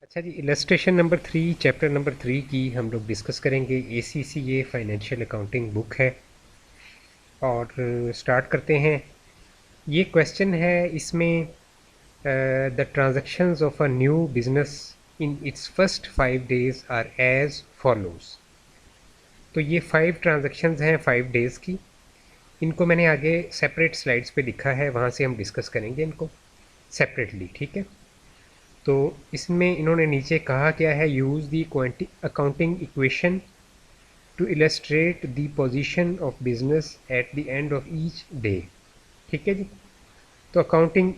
अच्छा जी, illustration number 3 chapter number 3 की हम लोग डिस्कस करेंगे। ACCA फाइनेंशियल अकाउंटिंग बुक है और स्टार्ट करते हैं। ये क्वेश्चन है इसमें, the transactions of a new business in its first 5 days are as follows. तो ये 5 ट्रांजैक्शंस हैं 5 डेज़ की। इनको मैंने आगे सेपरेट स्लाइड्स पे लिखा है, वहाँ से हम डिस्कस करेंगे इनको सेपरेटली, ठीक है। तो इसमें इन्होंने नीचे कहा क्या है, use the accounting equation two illustrate the position of business at the end of each day. ठीक है जी। तो अकाउंटिंग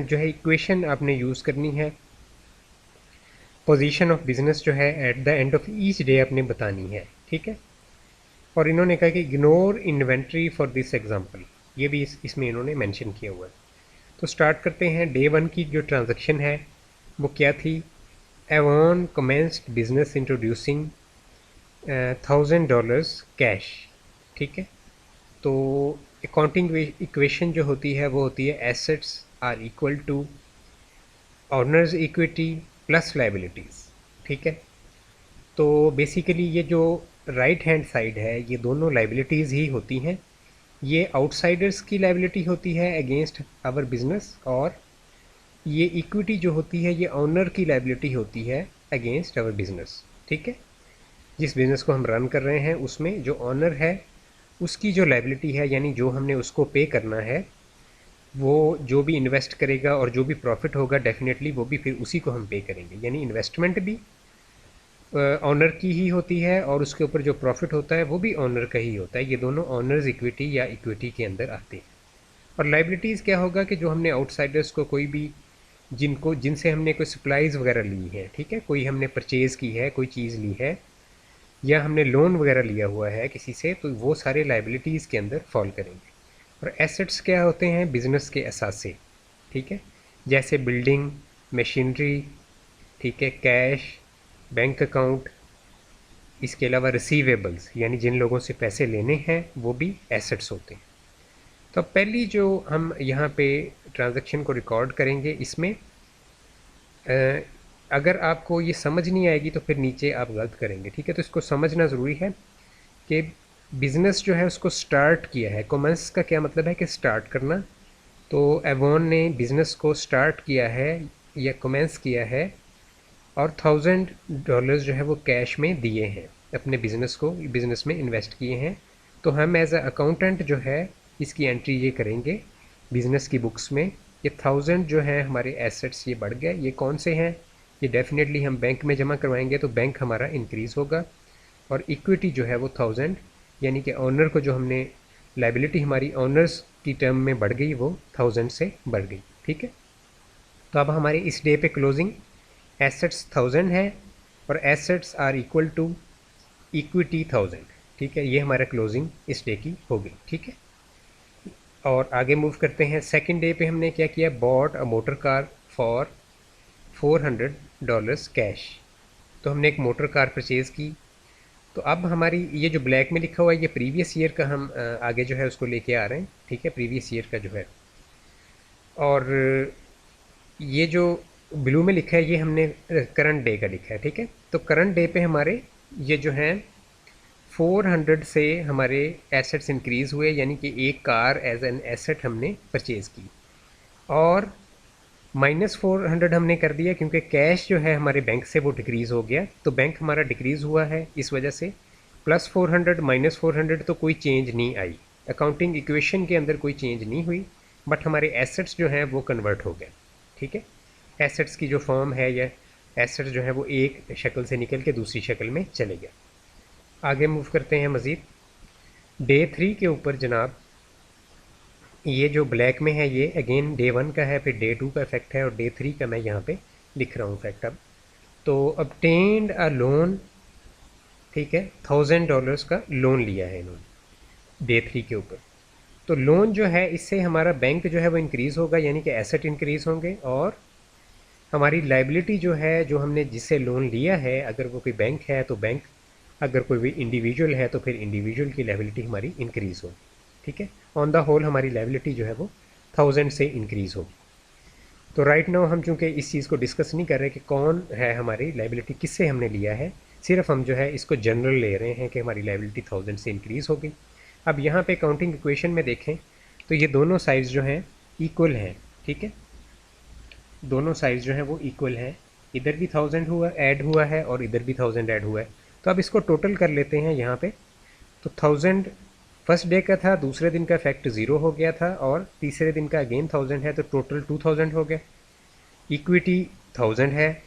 जो है इक्वेशन आपने यूज़ करनी है, पोजीशन ऑफ बिजनेस जो है at the end of each day आपने बतानी है, ठीक है। और इन्होंने कहा कि ignore inventory for this example, ये भी इसमें इन्होंने मेंशन किया हुआ है। तो स्टार्ट करते हैं। डे 1 की जो ट्रांजैक्शन है वो क्या थी, Avon commenced business introducing $1000 cash. ठीक है। तो अकाउंटिंग इक्वेशन जो होती है वो होती है assets are equal to owner's equity plus liabilities. ठीक है। तो बेसिकली ये जो राइट हैंड साइड है ये दोनों लाइबिलिटीज़ ही होती हैं। ये आउटसाइडर्स की लाइबिलिटी होती है अगेंस्ट आवर बिजनेस, और ये इक्विटी जो होती है ये ऑनर की लाइबिलिटी होती है अगेंस्ट आवर बिजनेस। ठीक है। जिस बिज़नेस को हम रन कर रहे हैं उसमें जो ऑनर है उसकी जो लाइबिलिटी है, यानी जो हमने उसको पे करना है, वो जो भी इन्वेस्ट करेगा और जो भी प्रॉफिट होगा डेफिनेटली वो भी फिर उसी को हम पे करेंगे। यानी इन्वेस्टमेंट भी ऑनर की ही होती है और उसके ऊपर जो प्रॉफिट होता है वो भी ऑनर का ही होता है। ये दोनों ऑनर्स इक्विटी या इक्विटी के अंदर आते हैं। और लाइबिलिटीज़ क्या होगा कि जो हमने आउटसाइडर्स को, कोई भी जिनसे हमने कोई सप्लाईज़ वगैरह ली है, ठीक है, कोई हमने परचेज़ की है, कोई चीज़ ली है, या हमने लोन वगैरह लिया हुआ है किसी से, तो वो सारे लाइबिलिटीज़ के अंदर फॉल करेंगे। और एसेट्स क्या होते हैं, बिजनेस के असासे। ठीक है। जैसे बिल्डिंग, मशीनरी, ठीक है, कैश, बैंक अकाउंट, इसके अलावा रिसीवेबल्स यानी जिन लोगों से पैसे लेने हैं वो भी एसेट्स होते हैं। तो पहली जो हम यहाँ पे ट्रांजैक्शन को रिकॉर्ड करेंगे, इसमें अगर आपको ये समझ नहीं आएगी तो फिर नीचे आप गलत करेंगे। ठीक है। तो इसको समझना ज़रूरी है कि बिज़नेस जो है उसको स्टार्ट किया है। कॉमर्स का क्या मतलब है कि स्टार्ट करना। तो एवॉन ने बिज़नेस को स्टार्ट किया है या कमेंस किया है, और $1000 जो है वो कैश में दिए हैं, अपने बिज़नेस में इन्वेस्ट किए हैं। तो हम एज अ अकाउंटेंट जो है इसकी एंट्री ये करेंगे बिज़नेस की बुक्स में। ये 1000 जो है हमारे एसेट्स ये बढ़ गए। ये कौन से हैं, ये डेफिनेटली हम बैंक में जमा करवाएंगे तो बैंक हमारा इंक्रीज़ होगा। और इक्विटी जो है वो 1000, यानी कि ऑनर को जो हमने लाइबिलिटी हमारी ऑनर्स की टर्म में बढ़ गई वो 1000 से बढ़ गई। ठीक है। तो अब हमारे इस डे पे क्लोजिंग एसेट्स 1000 है और assets are equal to equity 1000। ठीक है। ये हमारा क्लोजिंग इस डे की हो गई। ठीक है। और आगे मूव करते हैं। सेकंड डे पे हमने क्या किया, bought a motor car for $400 cash. तो हमने एक मोटर कार परचेज़ की। तो अब हमारी ये जो ब्लैक में लिखा हुआ है ये प्रीवियस ईयर का हम आगे जो है उसको लेके आ रहे हैं। ठीक है। प्रीवियस ईयर का जो है, और ये जो ब्लू में लिखा है ये हमने करंट डे का लिखा है। ठीक है। तो करंट डे पे हमारे ये जो हैं 400 से हमारे एसेट्स इंक्रीज़ हुए, यानी कि एक कार एज एन एसेट हमने परचेज़ की। और -400 हमने कर दिया क्योंकि कैश जो है हमारे बैंक से वो डिक्रीज़ हो गया, तो बैंक हमारा डिक्रीज़ हुआ है इस वजह से। +400 -400 तो कोई चेंज नहीं आई, अकाउंटिंग इक्वेशन के अंदर कोई चेंज नहीं हुई, बट हमारे एसेट्स जो हैं वो कन्वर्ट हो गए। ठीक है। एसेट्स की जो फॉर्म है या एसेट्स जो है वो एक शक्ल से निकल के दूसरी शक्ल में चले गए। आगे मूव करते हैं मज़ीद। डे 3 के ऊपर जनाब, ये जो ब्लैक में है ये अगेन डे 1 का है, फिर डे 2 का इफेक्ट है, और डे 3 का मैं यहाँ पे लिख रहा हूँ इफेक्ट। अब तो obtained अ लोन, ठीक है, $1000 का लोन लिया है इन्होंने डे 3 के ऊपर। तो लोन जो है इससे हमारा बैंक जो है वो इंक्रीज़ होगा, यानी कि एसेट इंक्रीज़ होंगे, और हमारी लाइबिलिटी जो है, जो हमने जिससे लोन लिया है, अगर वो कोई बैंक है तो बैंक, अगर कोई भी इंडिविजुअल है तो फिर इंडिविजुअल की लाइबिलिटी हमारी इंक्रीज़ होगी। ठीक है। ऑन द होल हमारी लाइबिलिटी जो है वो 1000 से इंक्रीज़ होगी। तो राइट नाउ हम चूँकि इस चीज़ को डिस्कस नहीं कर रहे कि कौन है हमारी लाइबिलिटी, किससे हमने लिया है, सिर्फ हम जो है इसको जनरल ले रहे हैं कि हमारी लाइबिलिटी 1000 से इंक्रीज़ हो गई। अब यहाँ पे काउंटिंग इक्वेशन में देखें तो ये दोनों साइड्स जो हैं इक्वल हैं, ठीक है, दोनों साइड्स जो हैं वो इक्वल हैं, इधर भी 1000 हुआ ऐड हुआ है और इधर भी 1000 ऐड हुआ है। तो अब इसको टोटल कर लेते हैं यहाँ पे। तो 1000 फर्स्ट डे का था, दूसरे दिन का फैक्ट 0 हो गया था और तीसरे दिन का अगेन 1000 है, तो टोटल 2000 हो गया। इक्विटी 1000 है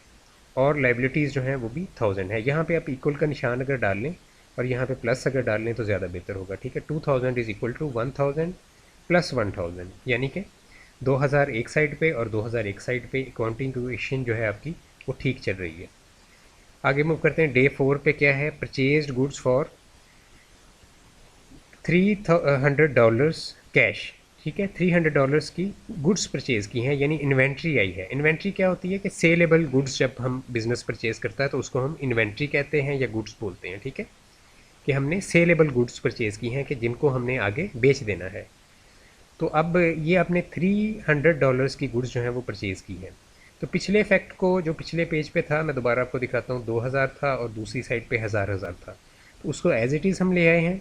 और लाइबिलिटीज़ जो हैं वो भी 1000 है। यहाँ पे आप इक्वल का निशान अगर डाल लें और यहाँ पे प्लस अगर डाल लें तो ज़्यादा बेहतर होगा, ठीक है। 2000 इज़ इक्वल टू 1000 प्लस 1000, यानी कि 2000 एक साइड पे और 2000 एक साइड पे। अकाउंटिंग इक्वेशन जो है आपकी वो ठीक चल रही है। आगे मूव करते हैं। डे 4 पे क्या है, परचेज्ड गुड्स फॉर $300 कैश, ठीक है। $300 की गुड्स परचेज़ की हैं, यानी इन्वेंट्री आई है। इन्वेंट्री क्या होती है कि सेलेबल गुड्स, जब हम बिज़नेस परचेज़ करता है तो उसको हम इन्वेंट्री कहते हैं या गुड्स बोलते हैं, ठीक है, कि हमने सेलेबल गुड्स परचेज़ की हैं कि जिनको हमने आगे बेच देना है। तो अब ये आपने $300 की गुड्स जो हैं वो परचेज़ की हैं। तो पिछले फैक्ट को, जो पिछले पेज पे था, मैं दोबारा आपको दिखाता हूँ, 2000 था और दूसरी साइड पे 1000 था, तो उसको एज इट इज़ हम ले आए हैं।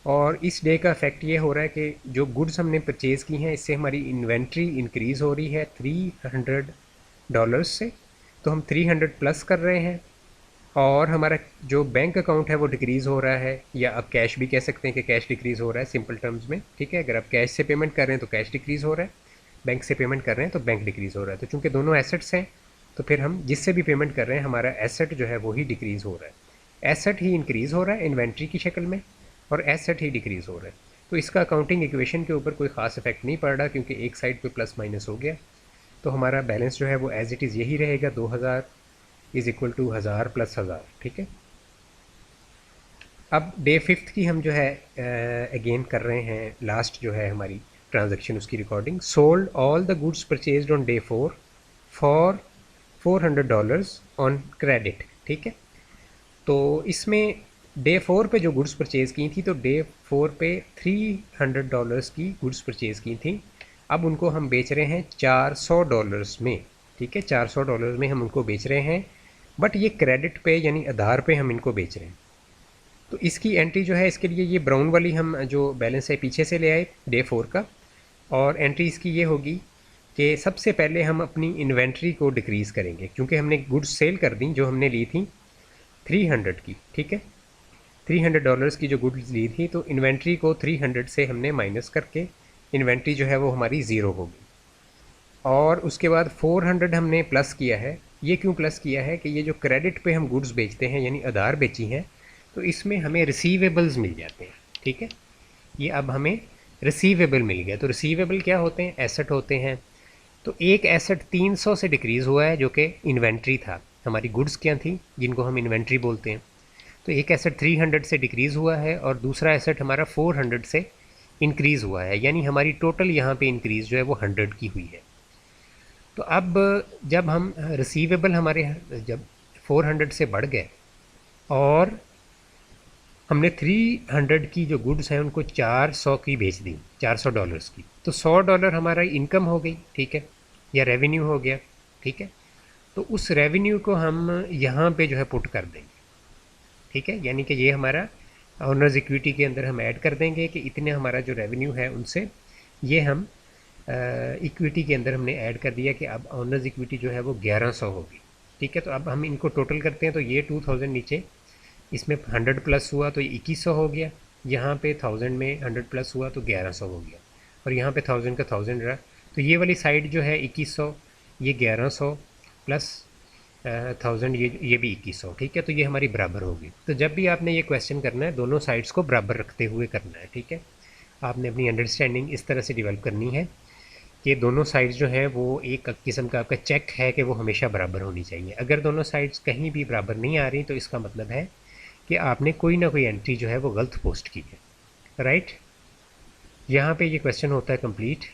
और इस डे का फैक्ट ये हो रहा है कि जो गुड्स हमने परचेज़ की हैं इससे हमारी इन्वेंट्री इंक्रीज़ हो रही है $300 से, तो हम 300 प्लस कर रहे हैं। और हमारा जो बैंक अकाउंट है वो डिक्रीज़ हो रहा है, या आप कैश भी कह सकते हैं कि कैश डिक्रीज़ हो रहा है सिंपल टर्म्स में, ठीक है। अगर आप कैश से पेमेंट कर रहे हैं तो कैश डिक्रीज़ हो रहा है, बैंक से पेमेंट कर रहे हैं तो बैंक डिक्रीज़ हो रहा है। तो चूँकि दोनों एसेट्स हैं तो फिर हम जिससे भी पेमेंट कर रहे हैं हमारा एसेट जो है वो ही डिक्रीज़ हो रहा है। एसेट ही इंक्रीज़ हो रहा है इन्वेंट्री की शक्ल में और एसेट ही डिक्रीज़ हो रहा है। तो इसका अकाउंटिंग इक्वेशन के ऊपर कोई ख़ास इफेक्ट नहीं पड़ रहा, क्योंकि एक साइड पे प्लस माइनस हो गया। तो हमारा बैलेंस जो है वो एज इट इज़ यही रहेगा, 2000 इज़ इक्वल टू 1000 प्लस 1000, ठीक है। अब डे 5 की हम जो है अगेन कर रहे हैं, लास्ट जो है हमारी ट्रांजैक्शन उसकी recording. Sold all the goods purchased on day 4 for $400 on credit, ठीक है। तो इसमें डे 4 पे जो गुड्स परचेज़ की थी, तो डे 4 पे $300 की गुड्स परचेज़ की थी। अब उनको हम बेच रहे हैं $400 में, ठीक है, $400 में हम उनको बेच रहे हैं, बट ये क्रेडिट पे यानी आधार पे हम इनको बेच रहे हैं। तो इसकी एंट्री जो है, इसके लिए ये ब्राउन वाली हम जो बैलेंस है पीछे से ले आए डे 4 का, और एंट्री इसकी ये होगी कि सबसे पहले हम अपनी इन्वेंट्री को डिक्रीज़ करेंगे, क्योंकि हमने गुड्स सेल कर दी जो हमने ली थी 300 की, ठीक है। $300 की जो गुड्स ली थी, तो इन्वेंट्री को 300 से हमने माइनस करके इन्वेंट्री जो है वो हमारी ज़ीरो होगी। और उसके बाद 400 हमने प्लस किया है। ये क्यों प्लस किया है कि ये जो क्रेडिट पे हम गुड्स बेचते हैं यानी आधार बेची हैं, तो इसमें हमें रिसीवेबल्स मिल जाते हैं, ठीक है। ये अब हमें रिसीवेबल मिल गया। तो रिसीवेबल क्या होते हैं, एसेट होते हैं। तो एक एसेट 300 से डिक्रीज़ हुआ है जो कि इन्वेंट्री था। हमारी गुड्स क्या थी जिनको हम इन्वेंट्री बोलते हैं। तो एक एसेट 300 से डिक्रीज़ हुआ है और दूसरा एसेट हमारा 400 से इंक्रीज़ हुआ है, यानी हमारी टोटल यहाँ पे इंक्रीज़ जो है वो 100 की हुई है। तो अब जब हम रिसीवेबल हमारे जब 400 से बढ़ गए और हमने 300 की जो गुड्स हैं उनको 400 की बेच दी, $400 की, तो $100 हमारा इनकम हो गई, ठीक है, या रेवेन्यू हो गया, ठीक है। तो उस रेवेन्यू को हम यहाँ पे जो है पुट कर देंगे, ठीक है, यानी कि ये हमारा ऑनर्स इक्विटी के अंदर हम ऐड कर देंगे कि इतने हमारा जो रेवेन्यू है उनसे ये हम इक्विटी के अंदर हमने ऐड कर दिया कि अब ऑनर्स इक्विटी जो है वो 1100 होगी, ठीक है। तो अब हम इनको टोटल करते हैं, तो ये 2000 नीचे, इसमें 100 प्लस हुआ तो ये 2100 हो गया, यहाँ पे 1000 में 100 प्लस हुआ तो 1100 हो गया, और यहाँ पे 1000 का 1000 रहा। तो ये वाली साइड जो है 2100, ये 1100 प्लस 1000, ये भी 2100, ठीक है। तो ये हमारी बराबर होगी। तो जब भी आपने ये क्वेश्चन करना है दोनों साइड्स को बराबर रखते हुए करना है, ठीक है। आपने अपनी अंडरस्टैंडिंग इस तरह से डेवलप करनी है कि दोनों साइड्स जो हैं वो एक किस्म का आपका चेक है कि वो हमेशा बराबर होनी चाहिए। अगर दोनों साइड्स कहीं भी बराबर नहीं आ रही तो इसका मतलब है कि आपने कोई ना कोई एंट्री जो है वो गलत पोस्ट की है, राइट। यहाँ पे ये क्वेश्चन होता है कंप्लीट।